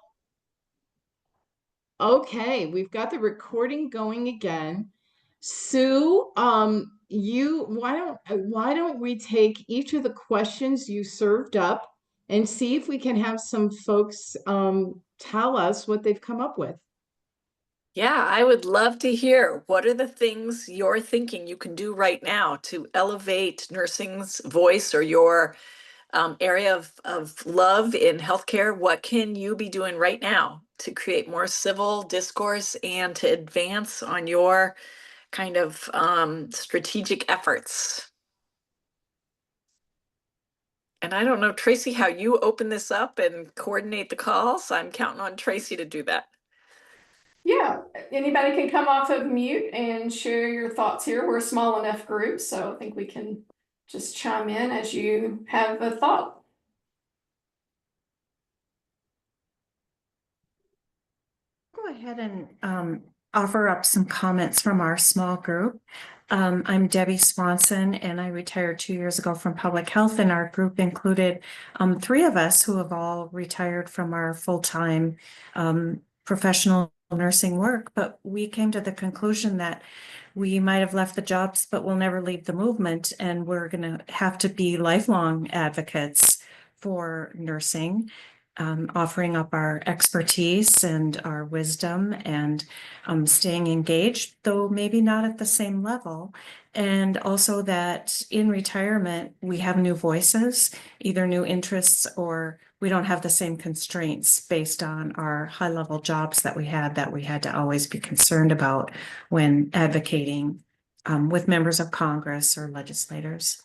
okay, we've got the recording going again. Sue, why don't we take each of the questions you served up and see if we can have some folks tell us what they've come up with. Yeah, I would love to hear what are the things you're thinking you can do right now to elevate nursing's voice or your area of love in healthcare. What can you be doing right now to create more civil discourse and to advance on your kind of strategic efforts? And I don't know, Tracy, how you open this up and coordinate the calls. I'm counting on Tracy to do that. Yeah, anybody can come off of mute and share your thoughts here. We're a small enough group, so I think we can just chime in as you have a thought. Go ahead and offer up some comments from our small group. I'm Debbie Swanson, and I retired 2 years ago from public health, and our group included three of us who have all retired from our full-time professional nursing work, but we came to the conclusion that we might have left the jobs, but we'll never leave the movement, and we're going to have to be lifelong advocates for nursing. Offering up our expertise and our wisdom and staying engaged, though maybe not at the same level. And also that in retirement, we have new voices, either new interests, or we don't have the same constraints based on our high-level jobs that we had to always be concerned about when advocating with members of Congress or legislators.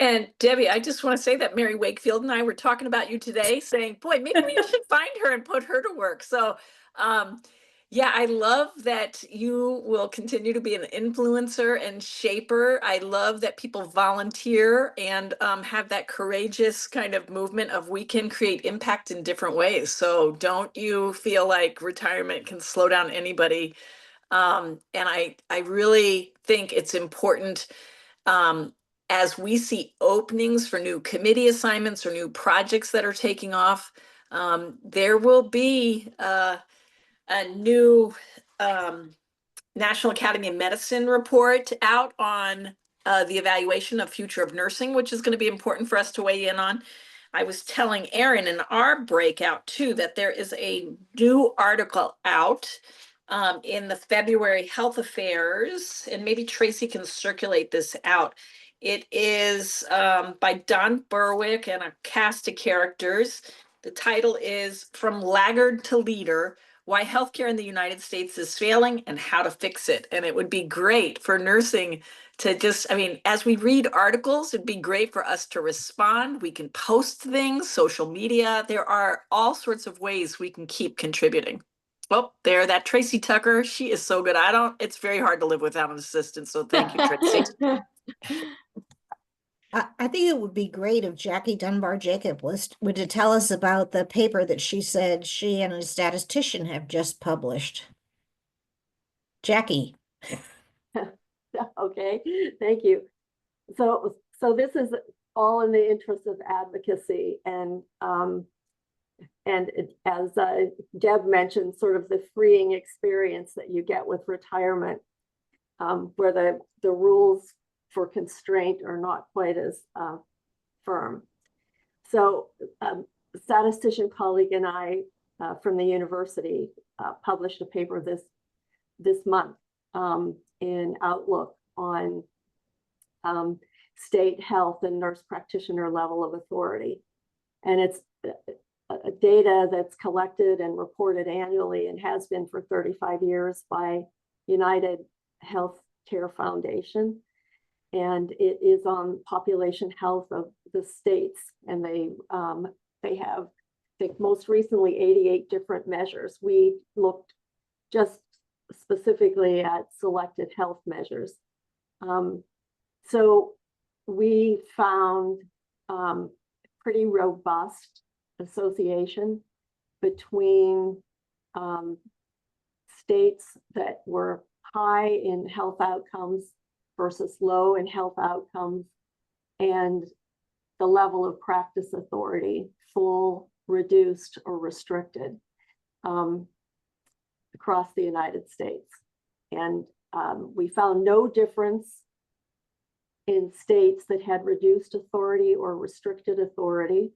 And Debbie, I just want to say that Mary Wakefield and I were talking about you today, saying, boy, maybe we should find her and put her to work. So Yeah, I love that you will continue to be an influencer and shaper. I love that people volunteer and have that courageous kind of movement of we can create impact in different ways. So don't you feel like retirement can slow down anybody? And I really think it's important as we see openings for new committee assignments or new projects that are taking off, there will be a new National Academy of Medicine report out on the evaluation of future of nursing, which is going to be important for us to weigh in on. I was telling Erin in our breakout too that there is a new article out in the February Health Affairs, and maybe Tracy can circulate this out. It is by Don Berwick and a cast of characters. The title is From Laggard to Leader: Why Healthcare in the United States is Failing and How to Fix It. And it would be great for nursing to just, I mean, as we read articles, it'd be great for us to respond. We can post things, social media. There are all sorts of ways we can keep contributing. Oh, there, that Tracy Tucker, she is so good. It's very hard to live without an assistant. So thank you, Tracy. I think it would be great if Jackie Dunbar Jacob would to tell us about the paper that she said she and a statistician have just published. Jackie. Okay, thank you. So this is all in the interest of advocacy, and as Deb mentioned, sort of the freeing experience that you get with retirement, where the rules for constraint are not quite as firm. So statistician colleague and I from the university published a paper this month in Outlook on state health and nurse practitioner level of authority. And it's data that's collected and reported annually and has been for 35 years by United Healthcare Foundation. And it is on population health of the states. And they have, I think most recently, 88 different measures. We looked just specifically at selected health measures. So we found pretty robust association between states that were high in health outcomes versus low in health outcomes, and the level of practice authority, full, reduced, or restricted, across the United States. And we found no difference in states that had reduced authority or restricted authority.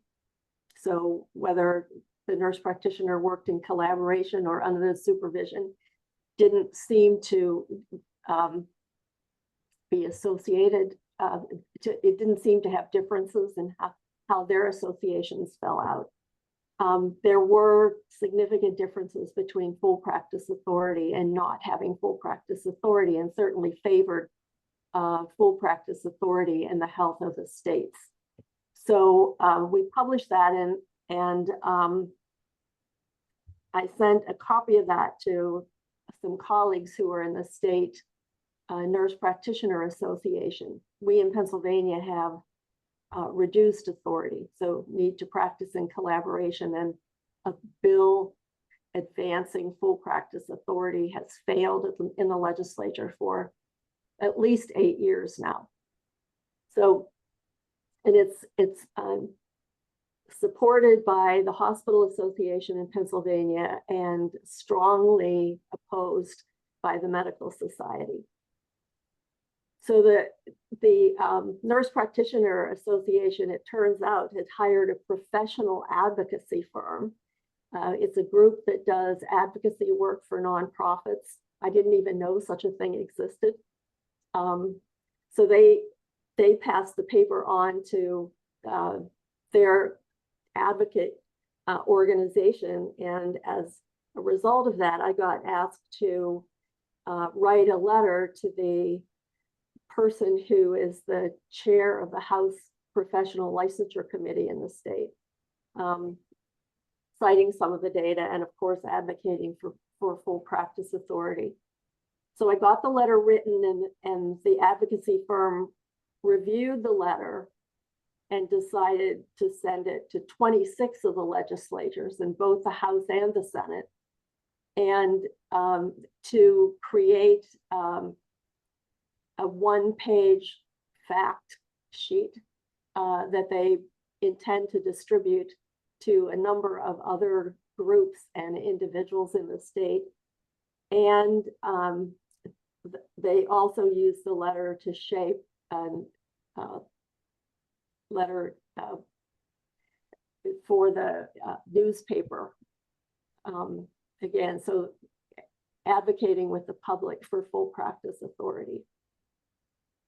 So whether the nurse practitioner worked in collaboration or under the supervision, didn't seem to be associated. It didn't seem to have differences in how their associations fell out. There were significant differences between full practice authority and not having full practice authority, and certainly favored full practice authority in the health of the states. So we published that, and I sent a copy of that to some colleagues who are in the state Nurse Practitioner Association. We in Pennsylvania have reduced authority, so need to practice in collaboration, and a bill advancing full practice authority has failed in the legislature for at least 8 years now. So, and it's supported by the Hospital Association in Pennsylvania and strongly opposed by the Medical Society. So the Nurse Practitioner Association, it turns out, has hired a professional advocacy firm. It's a group that does advocacy work for nonprofits. I didn't even know such a thing existed. So they passed the paper on to their advocate organization, and as a result of that, I got asked to write a letter to the person who is the chair of the House Professional Licensure Committee in the state, citing some of the data and of course advocating for full practice authority. So I got the letter written, and the advocacy firm reviewed the letter and decided to send it to 26 of the legislatures in both the House and the Senate, and to create a one-page fact sheet that they intend to distribute to a number of other groups and individuals in the state. And they also used the letter to shape a letter for the newspaper. Again, so advocating with the public for full practice authority.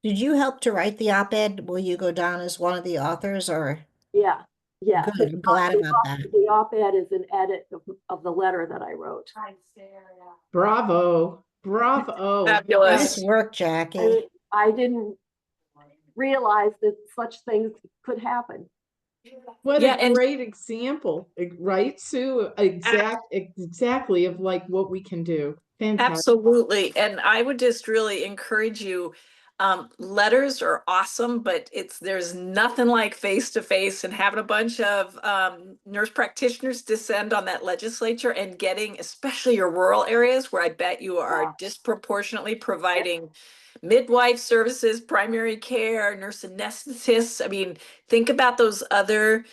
Did you help to write the op-ed? Will you go down as one of the authors or? Yeah, yeah. Good, I'm glad about that. The op-ed is an edit of the letter that I wrote. Bravo. Bravo. Fabulous. Nice work, Jackie. I didn't realize that such things could happen. What Yeah, a and- great example, right, Sue? Exactly of like what we can do. Fantastic. Absolutely. And I would just really encourage you. Letters are awesome, but there's nothing like face-to-face and having a bunch of nurse practitioners descend on that legislature and getting, especially your rural areas where I bet you are disproportionately providing midwife services, primary care, nurse anesthetists. I mean, think about those other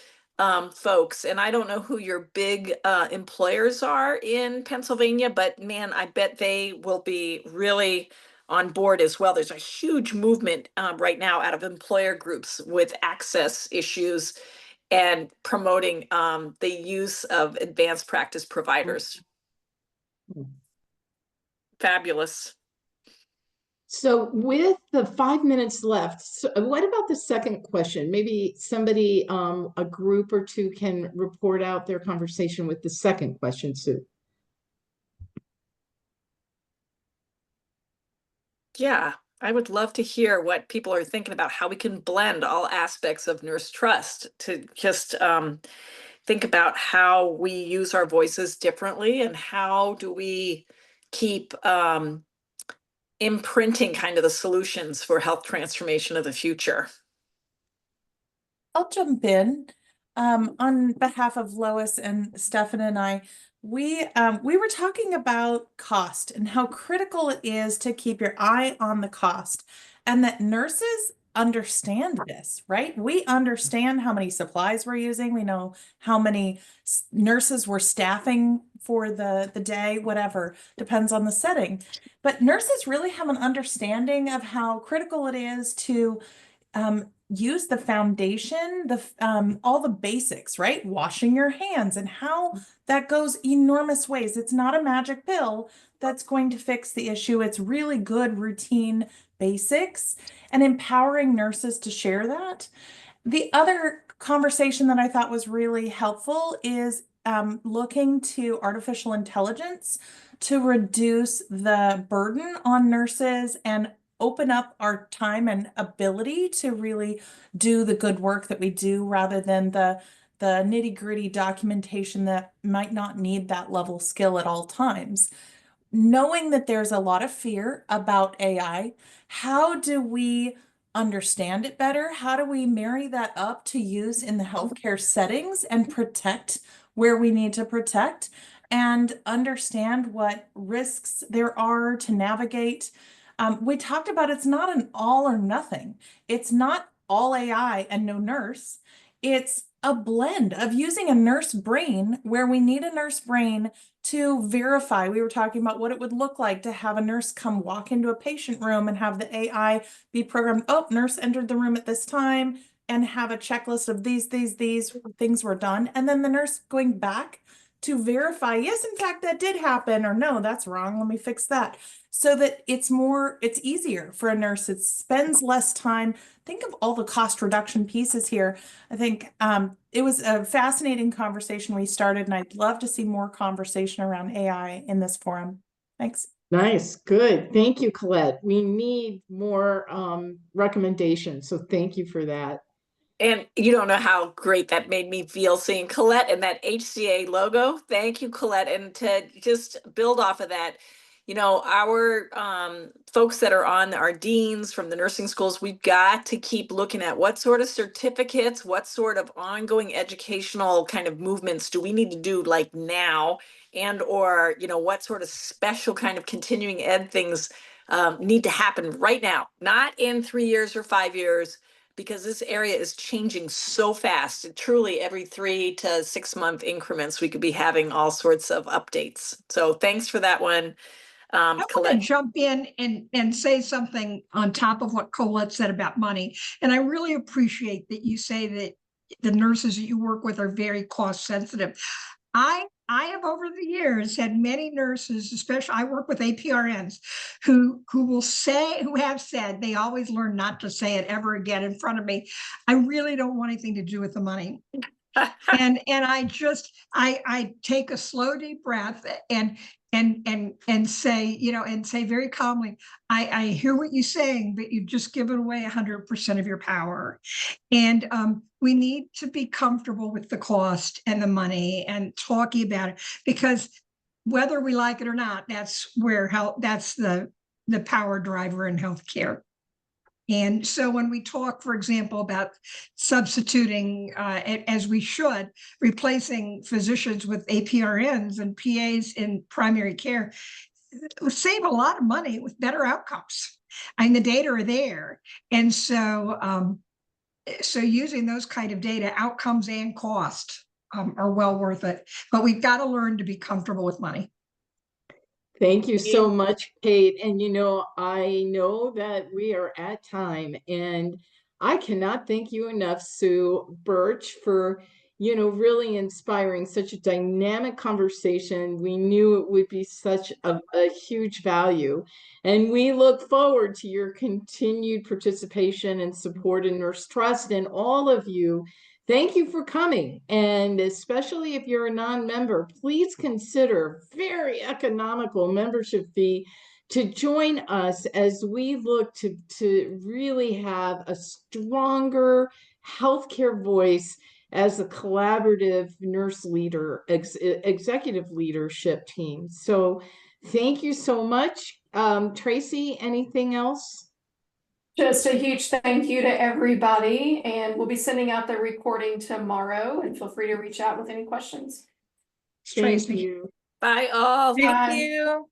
folks. And I don't know who your big employers are in Pennsylvania, but man, I bet they will be really on board as well. There's a huge movement right now out of employer groups with access issues and promoting the use of advanced practice providers. Fabulous. So with the 5 minutes left, so what about the second question? Maybe somebody, a group or two can report out their conversation with the second question, Sue. Yeah, I would love to hear what people are thinking about how we can blend all aspects of Nurse Trust to just think about how we use our voices differently and how do we keep imprinting kind of the solutions for health transformation of the future. I'll jump in. On behalf of Lois and Stefan and I, we were talking about cost and how critical it is to keep your eye on the cost, and that nurses understand this, right? We understand how many supplies we're using. We know how many nurses we're staffing for the day, whatever, depends on the setting. But nurses really have an understanding of how critical it is to use the foundation, all the basics, right? Washing your hands and how that goes enormous ways. It's not a magic pill that's going to fix the issue. It's really good routine basics and empowering nurses to share that. The other conversation that I thought was really helpful is looking to artificial intelligence to reduce the burden on nurses and open up our time and ability to really do the good work that we do rather than the nitty-gritty documentation that might not need that level skill at all times. Knowing that there's a lot of fear about AI, how do we understand it better? How do we marry that up to use in the healthcare settings and protect where we need to protect and understand what risks there are to navigate? We talked about it's not an all or nothing. It's not all AI and no nurse. It's a blend of using a nurse brain where we need a nurse brain to verify. We were talking about what it would look like to have a nurse come walk into a patient room and have the AI be programmed. Oh, nurse entered the room at this time, and have a checklist of these things were done. And then the nurse going back to verify, yes, in fact, that did happen, or no, that's wrong. Let me fix that. So that it's easier for a nurse. It spends less time. Think of all the cost reduction pieces here. I think it was a fascinating conversation we started, and I'd love to see more conversation around AI in this forum. Thanks. Nice, good. Thank you, Colette. We need more recommendations, so thank you for that. And you don't know how great that made me feel seeing Colette and that HCA logo. Thank you, Colette. And to just build off of that, you know, our folks that are on our deans from the nursing schools, we've got to keep looking at what sort of certificates, what sort of ongoing educational kind of movements do we need to do like now, and or, you know, what sort of special kind of continuing ed things need to happen right now, not in 3 years or 5 years, because this area is changing so fast. Truly, every 3 to 6 month increments, we could be having all sorts of updates. So thanks for that one, I want to Colette. jump in and say something on top of what Colette said about money. And I really appreciate that you say that the nurses that you work with are very cost sensitive. I have over the years had many nurses, especially I work with APRNs, who have said they always learn not to say it ever again in front of me. I really don't want anything to do with the money. and I take a slow deep breath and say, you know, and say very calmly, I hear what you're saying, but you've just given away 100% of your power. And we need to be comfortable with the cost and the money and talking about it, because whether we like it or not, that's where that's the power driver in healthcare. And so when we talk, for example, about substituting, as we should, replacing physicians with APRNs and PAs in primary care, it will save a lot of money with better outcomes. And the data are there. And so, so using those kind of data, outcomes and cost are well worth it. But we've got to learn to be comfortable with money. Thank you so much, Kate. And you know, I know that we are at time, and I cannot thank you enough, Sue Birch, for, you know, really inspiring such a dynamic conversation. We knew it would be such a huge value, and we look forward to your continued participation and support in Nurse Trust. And all of you, thank you for coming. And especially if you're a non-member, please consider very economical membership fee to join us as we look to really have a stronger healthcare voice as a collaborative nurse leader, executive leadership team. So thank you so much. Tracy, anything else? Just a huge thank you to everybody, and we'll be sending out the recording tomorrow, and feel free to reach out with any questions. Thank you. Bye all. Thank Bye. you.